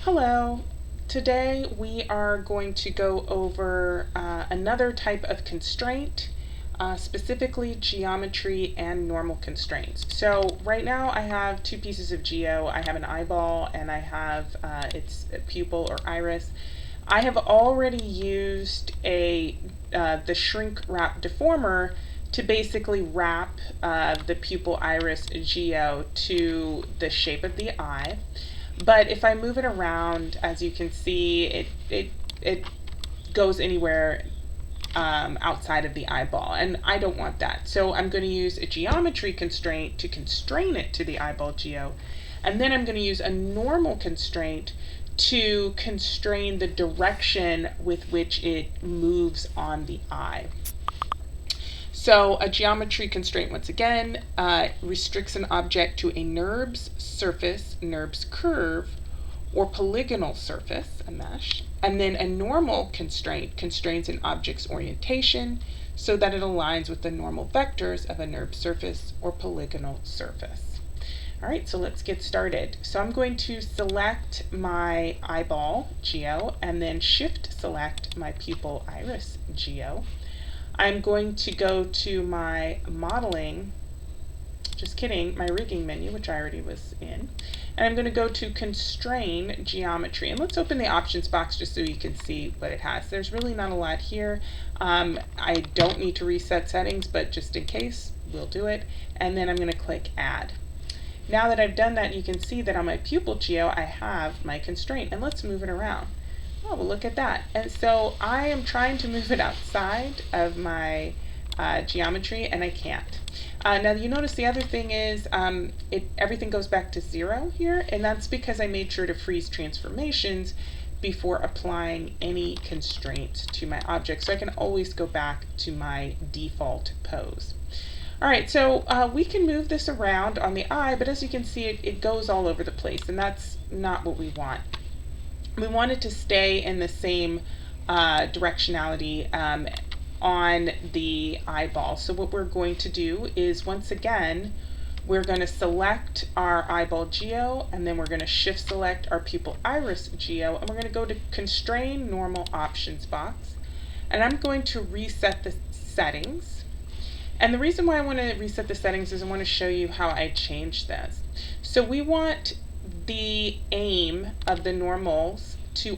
Hello. Today we are going to go over another type of constraint, specifically geometry and normal constraints. So right now I have two pieces of geo. I have an eyeball and I have its pupil or iris. I have already used the shrink wrap deformer to basically wrap the pupil iris geo to the shape of the eye. But if I move it around, as you can see, it goes anywhere outside of the eyeball, and I don't want that. So I'm going to use a geometry constraint to constrain it to the eyeball geo, and then I'm going to use a normal constraint to constrain the direction with which it moves on the eye. So a geometry constraint, once again, restricts an object to a NURBS surface, NURBS curve, or polygonal surface, a mesh. And then a normal constraint constrains an object's orientation so that it aligns with the normal vectors of a NURBS surface or polygonal surface. All right, so let's get started. So I'm going to select my eyeball geo and then shift select my pupil iris geo. I'm going to go to my modeling, just kidding, my rigging menu, which I already was in, and I'm going to go to constrain geometry. And let's open the options box just so you can see what it has. There's really not a lot here. I don't need to reset settings, but just in case, we'll do it. And then I'm going to click add. Now that I've done that, you can see that on my pupil geo, I have my constraint. And let's move it around. Oh, well, look at that. And so I am trying to move it outside of my geometry, and I can't. Now you notice the other thing is everything goes back to 0 here, and that's because I made sure to freeze transformations before applying any constraints to my object, so I can always go back to my default pose. All right, so we can move this around on the eye, but as you can see, it goes all over the place, and that's not what we want. We want it to stay in the same directionality on the eyeball. So what we're going to do is, once again, we're going to select our eyeball geo, and then we're going to shift select our pupil iris geo, and we're going to go to constrain normal options box, and I'm going to reset the settings. And the reason why I want to reset the settings is I want to show you how I change this. So we want the aim of the normals to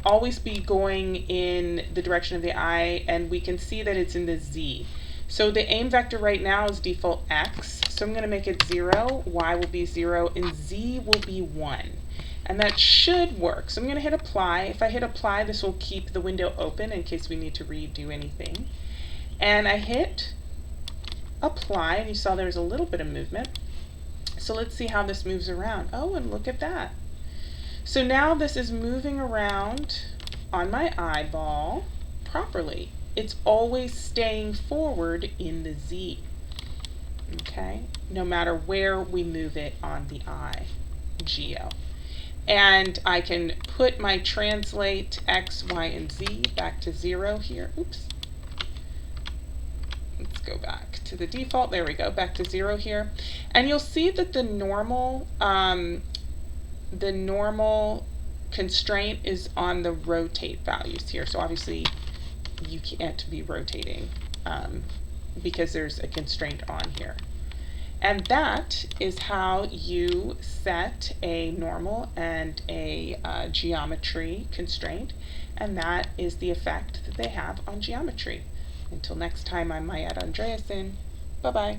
always be going in the direction of the eye, and we can see that it's in the Z. So the aim vector right now is default X, so I'm going to make it 0, Y will be 0, and Z will be 1. And that should work. So I'm going to hit apply. If I hit apply, this will keep the window open in case we need to redo anything. And I hit apply, and you saw there's a little bit of movement. So let's see how this moves around. Oh, and look at that. So now this is moving around on my eyeball properly. It's always staying forward in the Z, okay? No matter where we move it on the eye geo. And I can put my translate X, Y, and Z back to 0 here. Oops. Let's go back to the default. There we go, back to 0 here. And you'll see that the normal constraint is on the rotate values here. So obviously you can't be rotating because there's a constraint on here. And that is how you set a normal and a geometry constraint. And that is the effect that they have on geometry. Until next time, I'm Mayat Andreasen. Bye-bye.